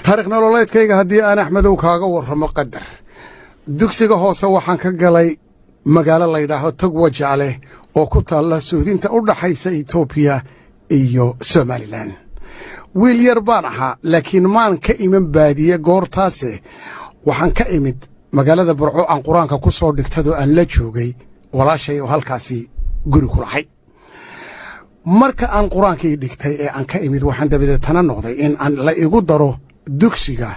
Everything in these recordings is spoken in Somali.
taariikh nololeedkayga haddii aan axmedow kaaga warramo qadar dugsiga hoose waxaan ka galay magaalo laydhaaho togwajaale oo ku taalla suuhdinta u dhaxaysa etoobiya iyo somalilan wiil yar baan ahaa laakiin maan ka iman baadiye goortaase waxaan ka imid magaalada burco aan qur-aanka ku soo dhigtadoo aan la joogay walaashay oo halkaasi guri ku lahay marka aan qur-aankii dhigtay ee aan ka imid waxaan dabadeetana noqday in aan la igu daro dugsiga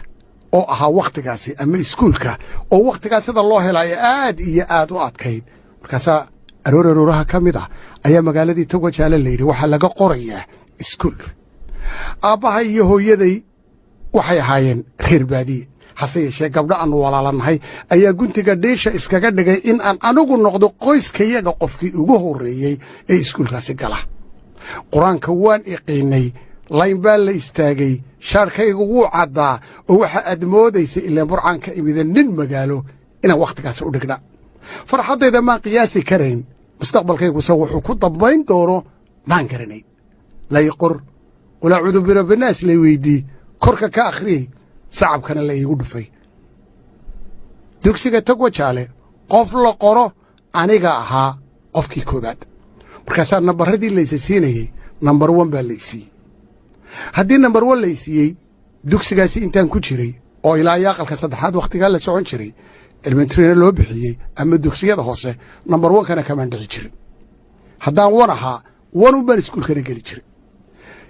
oo ahaa wakhtigaasi ama iskuulka oo wakhtigaas sida loo helayo aad iyo aad u adkayd markaasaa arooraha ka mid ah ayaa magaaladii togwajaale layidhi waxaa laga qorayaa iskuul aabbahay iyo hooyaday waxay ahaayeen reer baadiye hase yeeshee gabdho aan walaalannahay ayaa guntiga dhiisha iskaga dhigay in aan anigu noqdo qoyskayaga qofkii ugu horreeyey ee iskuulkaasi gala qur-aanka waan iqiinay layn baa la istaagay shaarkaygu wuu caddaa oo waxa aad moodaysa ilaan burcaan ka imida nin magaalo inaan wakhtigaasi u dhigna farxaddayda maan qiyaasi karayn mustaqbalkayguse wuxuu ku dambayn doono maan garanayn lay qor qul acuudu birabbinaas lay weydii korka ka akhriyey sacabkana la iigu dhufay dugsiga togwajaale qof la qoro aniga ahaa qofkii koowaad markaasaa nambarradii laysa siinayey nambar wan baa laysiiyey haddii nambar wan laysiiyey dugsigaasi intaan ku jiray oo ilaa iyo aqalka saddexaad wakhtigaa la socon jiray elementarina loo bixiyey ama dugsiyada hoose nambar wankana kamaan dhici jirin haddaan wan ahaa wanun baan iskuulkana geli jiray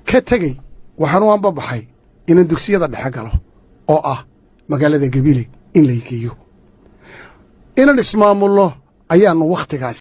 ka tegey waxaan u anbabaxay inaan dugsiyada dhexe galo oo ah magaalada gabiley in laygeeyo inaan ismaamulno ayaannu wakhtigaas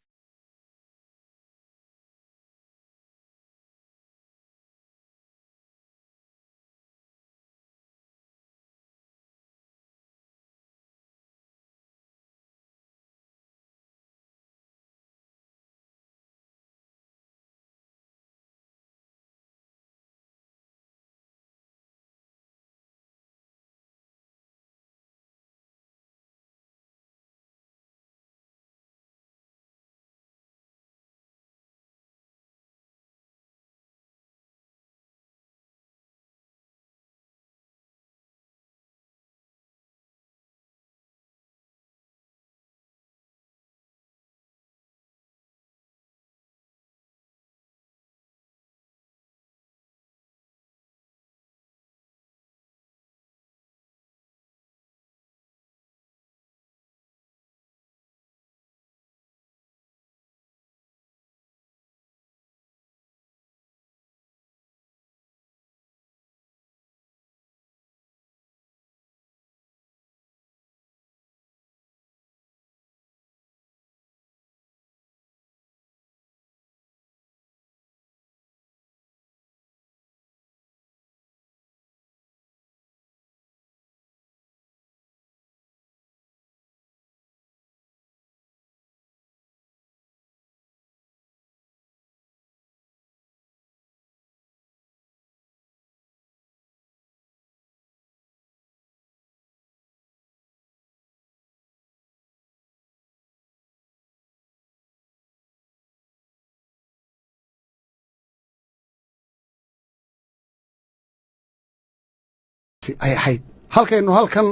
ay ahayd halkaynu halkan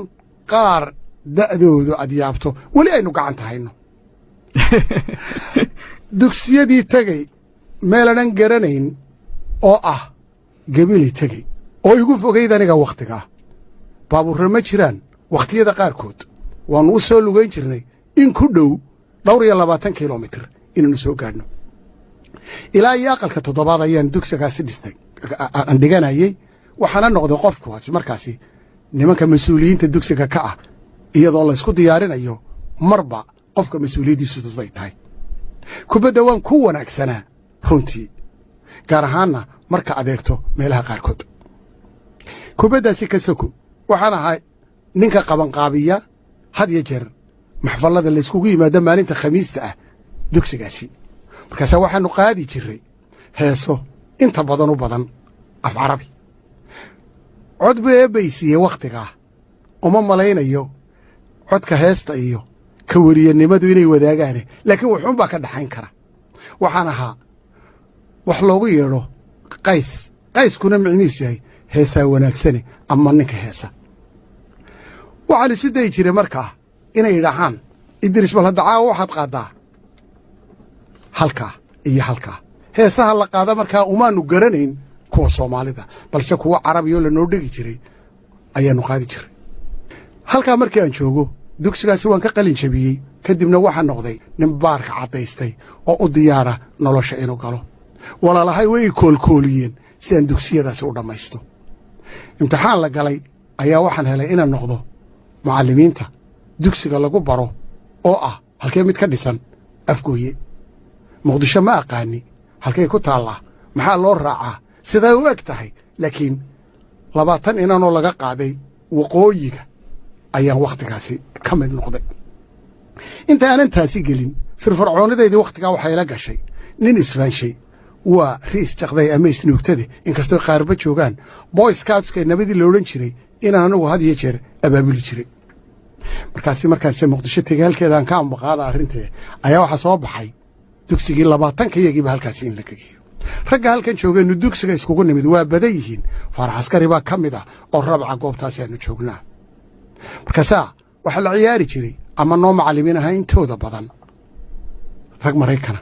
qaar da'doodu ad yaabto weli aynu gacanta hayno dugsiyadii tegey meelanan garanayn oo ah gebili tegey oo igu fogayd aniga wakhtigaa baabuurra ma jiraan wakhtiyada qaarkood waannu u soo lugayn jirnay in ku dhow 20 kilomitir inaannu soo gaadhno ilaa iyo aqalka 7 ayaan dugsigaasi dhistay aan dhiganayey waxaana noqday qofkuwaasi markaasi nimanka mas-uuliyiinta dugsiga ka ah iyadoo laysku diyaarinayo marba qofka mas-uuliyaddiisu siday tahay kubadda waan ku wanaagsanaa runtii gaar ahaanna marka adeegto meelaha qaarkood kubaddaasi ka soko waxaan ahay ninka qabanqaabiya had iyo jeer maxfallada layskugu yimaado maalinta khamiista ah dugsigaasi markaasaa waxaannu qaadi jirray heeso inta badan u badan af carabi cod buu eebbaysiiyey wakhtigaa uma malaynayo codka heesta iyo ka wariyannimadu inay wadaagaane laakiin wuxuunbaa ka dhaxayn kara waxaan ahaa wax loogu yeedho qayskuna micnihiisu yahay heesaa wanaagsane ama ninka heesa waxaa lisu dayi jiray markaa inay yidhaahaan idris bal hadda caawa waxaad qaaddaa halkaa iyo halkaa heesaha la qaada markaa umaanu garanayn kuwa soomaalida balse kuwa carabiyoo lanoo dhegi jiray ayaannu qaadi jiray halkaa markii aan joogo dugsigaasi waan ka qalin jabiyey kadibna waxaa noqday nin baarka caddaystay oo u diyaara nolosha inuu galo walaalahay way koolkooliyeen si aan dugsiyadaasi u dhammaysto imtixaan la galay ayaa waxaan helay inaan noqdo mucallimiinta dugsiga lagu baro oo ah halkee mid ka dhisan afgooye muqdisho ma aqaani halkay ku taallaa maxaa loo raacaa siday u eg tahay laakiin 20 inanoo laga qaaday waqooyiga ayaan wakhtigaasi ka mid noqday inta aanan taasi gelin firfircoonidaydii wakhtigaa waxay la gashay nin isfaanshay waa riis jaqday ama isnuugtade inkastoo qaarba joogaan boy scoutska nabadii la odhan jiray inaan anigu had iyo jeer abaabuli jiray markaanse muqdisho tegay halkeedaan ka ambaqaada arrintee ayaa waxaa soo baxay dugsigii 20 iyagiiba halkaasi in la gegeeyo ragga halkan joogeennu dugsiga iskugu nimid waa badan yihiin faarax askari baa ka mid ah oo rabca goobtaasi aannu joognaa markaasaa waxaa la ciyaari jiray ama noo macallimiin ahaa intooda badan rag maraykana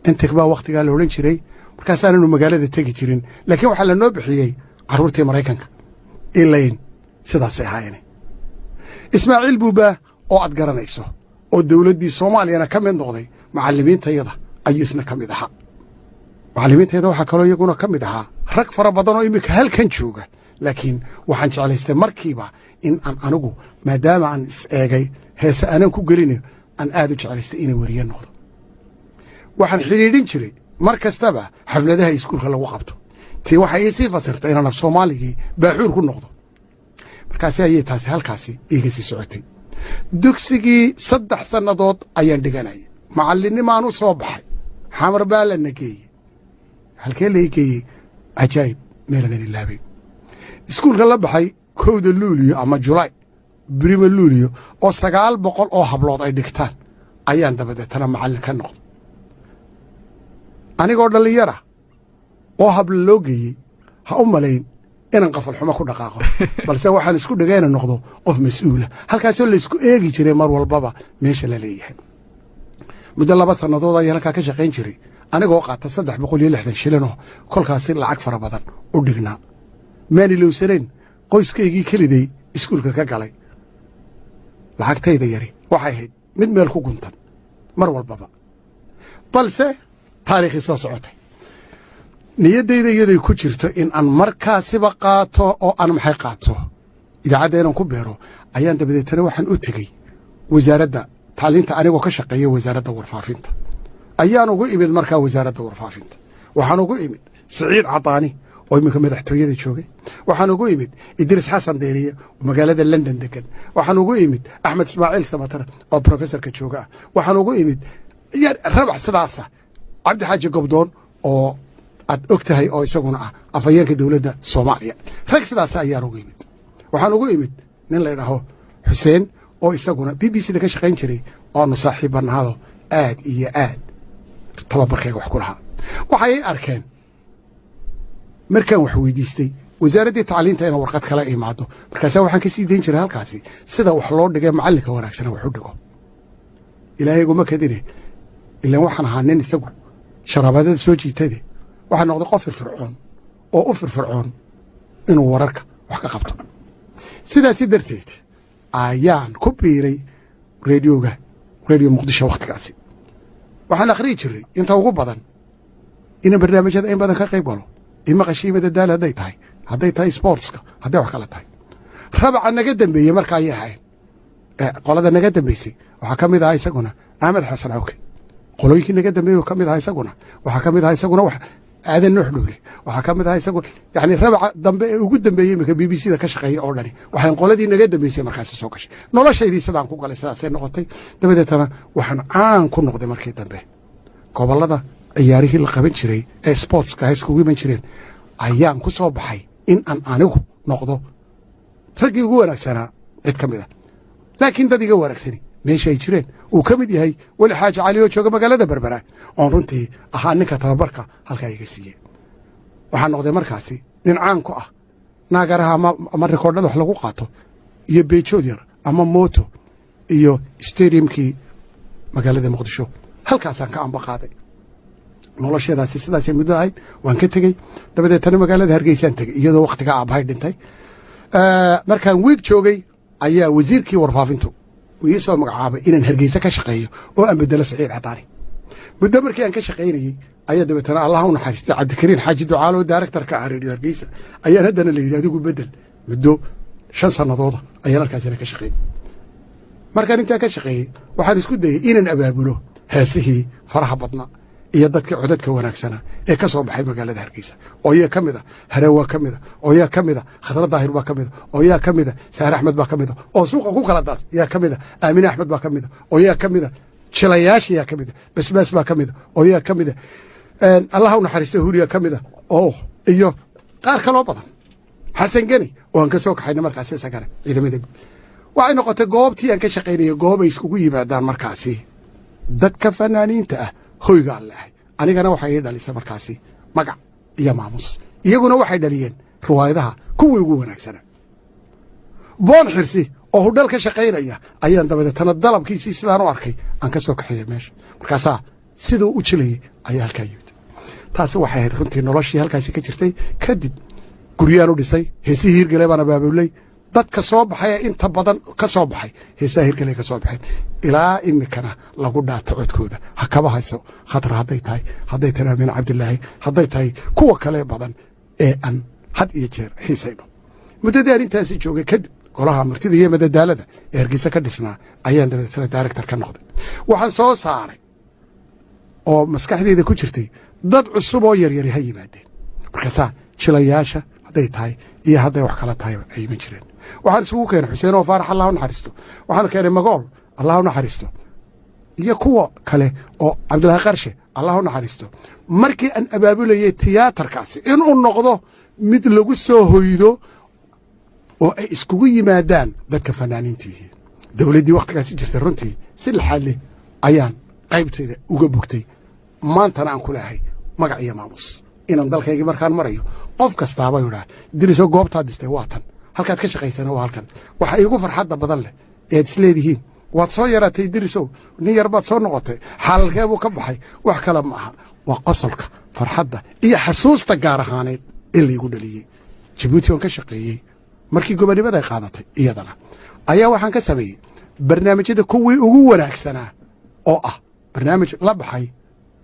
intig baa wakhtigaa la odhan jiray markaasaananu magaalada tegi jirin laakiin waxaa lanoo bixiyey carruurtii maraykanka ilayn sidaasay ahaayeen ismaaciil buubaa oo aad garanayso oo dawladdii soomaaliyana ka mid noqday macallimiintayada ayuu isna ka mid ahaa macallimiintayada waxaa kaloo iyaguna ka mid ahaa rag fara badan oo iminka halkan jooga laakiin waxaan jeclaystay markiiba in aan anigu maadaama aan is eegay heese aanan ku gelinayo aan aad u jeclaystay inay weriye noqdo waxaan xidhiidhin jiray mar kastaba xafladaha iskuulka lagu qabto tii waxay ii sii fasirtay inaan af soomaaligii baaxuur ku noqdo markaasi ayay taasi halkaasi iiga sii socotay dugsigii 3 sannadood ayaan dhiganayay macallinimaan u soo baxay xamar baa lana geeyey halkee la ii geeyey cajaa'ib meelanan ilaabay iskuulka la baxay 1 luuliyo ama julaay brima luuliyo oo 900 oo hablood ay dhigtaan ayaan dabadeetana macallin ka noqday anigoo dhallinyara oo habla loo geeyey ha u malayn inaan qafalxumo ku dhaqaaqo balse waxaan isku dhigayna noqdo qof mas-uula halkaasoo laysku eegi jiray mar walbaba meesha la leeyahay muddo 2 sannadood ayaan halkaa ka shaqayn jiray anigoo qaata 360 shilinoo kolkaasi lacag fara badan u dhignaa maani lowsanayn qoyskaygii keliday iskuulka ka galay lacagtayda yari waxay ahayd mid meel ku guntan mar walbaba balse taariikhii soo socotay niyaddayda iyaday ku jirto in aan markaasiba qaato oo aan maxay qaato idaacadda inaan ku beero ayaan dabadeetana waxaan u tegey wasaaradda tacliinta anigoo ka shaqeeya wasaaradda warfaafinta ayaan ugu imid markaa wasaaradda warfaafinta waxaan ugu imid siciid cadaani oo iminka madaxtooyada joogay waxaan ugu imid idris xasan deeriye oo magaalada london degan waxaan ugu imid axmed ismaaciil samatar oo professorka jooga ah waxaan ugu imid rabax sidaasa cabdi xaaji gobdoon oo aad og tahay oo isaguna ah afhayeenka dowladda soomaaliya rag sidaas ayaan ugu imid waxaan ugu imid nin la idhaaho xuseen oo isaguna b b c da ka shaqayn jiray oonu saaxiibbannahado aad iyo aad tababarkayga wax ku lahaa waxay arkeen markaan wax weydiistay wasaaraddii tacliinta inaan warqad kala imaado markaasaa waxaan ka sii dayn jiray halkaasi sida wax loo dhigay macallinka wanaagsana wax u dhigo ilaahayaguma kadine ilaan waxaan ahaa nin isagu sharaabadada soo jiitade waxaa noqday qof firfircoon oo u firfircoon inuu wararka wax ka qabto sidaasi darteed ayaan ku biiray reediyo muqdisho wakhtigaasi waxaan akhriyi jiray inta ugu badan inaan barnaamijyada in badan ka qayb galo imaqashiima dadaal hadday tahay sportska hadday wax kala tahay rabaca naga dambeeyey marka ayay ahayn qolada naga dambaysay waxaa ka mid ahaa isaguna axmed xasan cawke qolooyinkii naga dambeeyey ka mid ahaa isaguna waxaa ka mid ahaa isaguna aadan nuux dhowle waxaa ka mid ahaa isaguna yacni rabaca dambe ee ugu dambeeyey iminka b b c da ka shaqeeya oo dhani waxaan qoladii naga dambaysay markaasi soo gashay noloshaydii sidaan ku galay sidaasay noqotay dabadeetana waxaan caan ku noqday markii dambe gobollada ciyaarihii la qaban jiray ee sportska hayskugu iman jireen ayaan ku soo baxay in aan anigu noqdo raggii ugu wanaagsanaa cid ka mid ah laakiin dad iga wanaagsani meesha ay jireen uu ka mid yahay weli xaaji cali oo jooga magaalada berbera oon runtii ahaa ninka tababarka halkaa iga siiyey waxaan noqday markaasi nin caan ku ah naagaraha ama rikoodhada wax lagu qaato iyo beejood yar ama mooto iyo stadiumkii magaalada muqdisho halkaasaan ka amba qaaday nolosheedaasi sidaasay muddo ahayd waan ka tegey dabadeetana magaalada hargeysaan tegey iyadoo wakhtiga aabbahay dhintay markaan wiig joogay ayaa wasiirkii warfaafintu uu ii soo magacaabay inaan hargeysa ka shaqeeyo oo aan bedelo Saciid Cadaani muddo markii aan ka shaqaynayey ayaa dabeetana allah u naxariistay cabdikariin xaaji ducaalo directorka ah radio hargeysa ayaan haddana la yidhi adigu bedel muddo 5 sannadooda ayaan halkaasina ka shaqeeyey markaan intaan ka shaqeeyey waxaan isku dayey inaan abaabulo heesihii faraha badna iyo dadka codadka wanaagsana ee ka soo baxay magaalada hargeysa oo yaa ka mid ah Harewa ka mid ah oo yaa ka mid ah Khadra Daahir baa ka mid ah oo yaa ka mid ah Saar Axmed baa ka mid ah oo suuqa ku kala daad yaa ka mid ah Aamin Axmed baa ka mid ah oo yaa ka mid ah jilayaasha yaa ka mid ah basbaas baa ka mid ah oo yaa ka mid ah allah u naxariisto huriya ka mid ah oo iyo qaar kaloo badan xasan gani oo aan ka soo kaxayna markaas isagana ciidamada waxay noqotay goobtii aan ka shaqaynayay goob ay iskugu yimaadaan markaasi dadka fanaaniinta ah hoyga allahay anigana waxay ii dhalisay markaasi magac iyo maamus iyaguna waxay dhaliyeen riwaayadaha kuwii ugu wanaagsanaa boon xirsi oo hudhal ka shaqaynaya ayaan dabadeetana dalabkiisii sidaan u arkay aan ka soo kaxeeyay meesha markaasaa siduu u jilayay ayaa halkaa yimid taasi waxay ahayd runtii noloshii halkaasi ka jirtay kadib guryaan u dhisay heesihii hirgale baan abaabulay dadka soo baxay inta badan ka soo baxay heesaha hirgale ka soo baxeen ilaa imikana lagu dhaato codkooda ha kaba hayso Khadra hadday tahay Aamin Cabdilaahi hadday tahay kuwa kale badan ee aan had iyo jeer xiisayno muddadii aan intaasi joogay kadib golaha martida iyo madadaalada ee hargeysa ka dhisnaa ayaan dabeetana director ka noqday waxaan soo saaray oo maskaxdeyda ku jirtay dad cusub oo yaryari ha yimaadeen markaasaa jilayaasha hadday tahay iyo hadday wax kala tahay ay iman jireen waxaan isugu keenay xuseen oo faarax allah u naxariisto waxaan keenay magool allah u naxariisto iyo kuwa kale oo cabdilaahi qarshe allah u naxariisto markii aan abaabulayay tiyaatarkaasi inuu noqdo mid lagu soo hoydo oo ay iskugu yimaadaan dadka fanaaniintii dawladdii wakhtigaasi jirtay runtii si laxaad leh ayaan qaybtayda uga bugtay maantana aan ku leehay magac iyo maamus inaan dalkaygii markaan marayo qof kastaaba yidhaa dirisoo goobtaad dhistay waa tan halkaad ka shaqaysana waa halkan waxa iigu farxadda badan leh eed isleedihiin waad soo yaraatay dirisow nin yar baad soo noqotay xaalalkeebuu ka baxay wax kale ma aha waa qosolka farxadda iyo xasuusta gaar ahaaneed ee laygu dhaliyey jabuuti oon ka shaqeeyey markii gobonimada ay qaadatay iyadana ayaa waxaan ka sameeyey barnaamijyada kuwii ugu wanaagsanaa oo ah barnaamij la baxay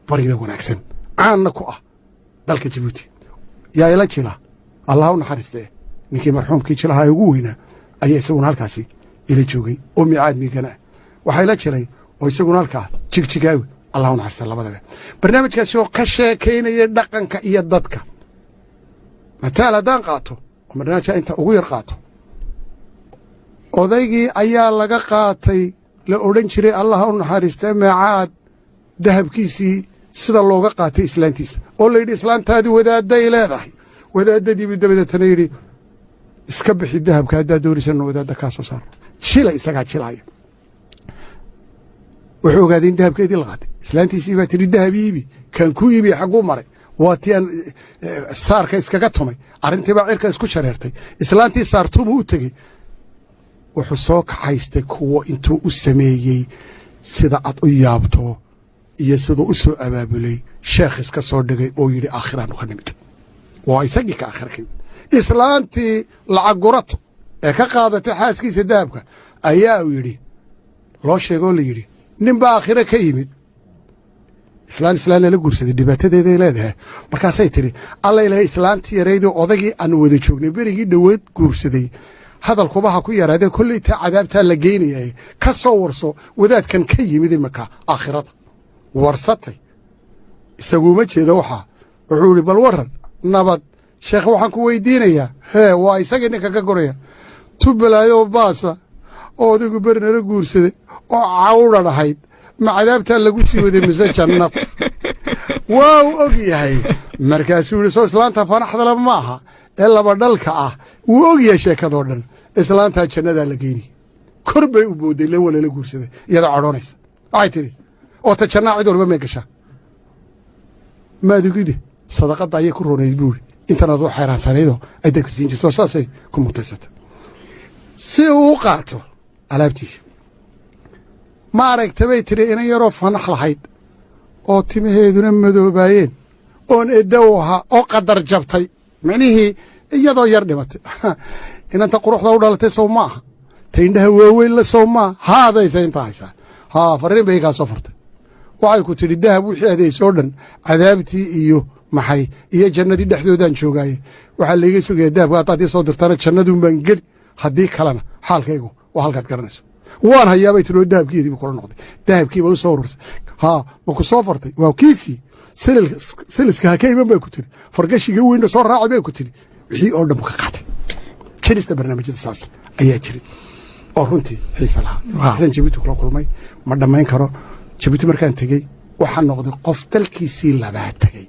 barida wanaagsan caanna ku ah dalka jabuuti yaa ila jila allah u naxariistee ninkii marxuumkii jilahaa ee ugu weynaa ayaa isaguna halkaasi ila joogay oo miicaad miigana waxaa ila jilay oo isaguna halkaa jigjigaawi allah u naxariista labadaba barnaamijkaasi oo ka sheekaynaya dhaqanka iyo dadka mataal haddaan qaato oo barnaamijka inta ugu yar qaato odaygii ayaa laga qaatay la odhan jiray allah u naxariista miicaad dahabkiisii sida looga qaatay islaantiisa oo la yidhi islaantaadii wadaadday leedahay wadaadadiibu dabadeetana yidhi iska bixi dahabka haddaad doonaysana wadaadda kaa soo saaro jila isagaa jilaaya wuxuu ogaaday in dahabkeedii la qaatay islaantiisii baa tidhi dahab iibi kaan ku iibi xagguu maray waa tii aan saarka iskaga tumay arrintii baa cirka isku shareertay islaantii saartumu u tegey wuxuu soo kaxaystay kuwo intuu u sameeyey sida aad u yaabto iyo siduu u soo abaabulay sheekh iska soo dhigay oo yidhi aakhiraanu ka nimid waa isagii ka aakhira ka yimid islaantii lacag gurato ee ka qaadatay xaaskiisa dahabka ayaa uu yidhi loo sheegoo la yidhi ninbaa aakhiro ka yimid islaan lala guursaday dhibaatadeeday leedahay markaasay tidhi alla ilahay islaantii yaraydoo odagii aan wada joognay berigii dhoweed guursaday hadalkuba ha ku yaraadee kolley taa cadaabtaa la geynayay ka soo warso wadaadkan ka yimid imika aakhirada warsatay isaguuma jeeda waxaa wuxuu idhi bal waran nabad sheekh waxaan ku weydiinayaa hee waa isagii ninka ka goraya tubalaayoo baasa oo odaygu beri nala guursaday oo cawdhan ahayd ma cadaabtaa lagu sii waday mise jannada waa u og yahay markaasuu yidhi soo islaanta fanaxdala ma aha ee laba dhalka ah wuu og yahay sheekadoo dhan islaantaa jannadaa la geynaya kor bay u boodday len walala guursaday iyadoo cadhoonaysa waxay tidhi oo ta jannaa cid walba may gashaa maadugide sadaqadda ayay ku ronayd buuri intana adoo xeeraansanaydo ay dadka siin jirto saasay ku mutaysata si uu qaato alaabtiisa ma aragta bay tiri inan yaroo fanax lahayd oo timaheeduna madoobaayeen oon edaw ahaa oo qadar jabtay micnihii iyadoo yar dhimatay inanta quruxda u dhalatay sow ma aha ta indhaha waaweyn la sow maa haadaysa intaa haysaa haa farriin bay kaa soo furtay waxay ku tidhi dahab wixii adeysoo dhan cadaabtii iyo maxay iyo jannadii dhexdoodaan joogaaye waxaa layga sugaya dahabka haddaad ii soo dirtana jannaduun baan geli haddii kalena xaalkaygu waa halkaad garanayso waan hayaabay tiri oo dahabkeediibu kula noqday dahabkiiba u soo urursay haa ma ku soo fartay waa kiisii siliska ha ka iman bay ku tiri fargashiga weynna soo raacay bay ku tiri wixii oo dhan bu ka qaatay jirista barnaamijyada saas ayaa jiray oo runtii xiisa lahaa xasan jabuuti kula kulmay ma dhammayn karo jabuuti markaan tegey waxaa noqday qof dalkiisii labaad tegey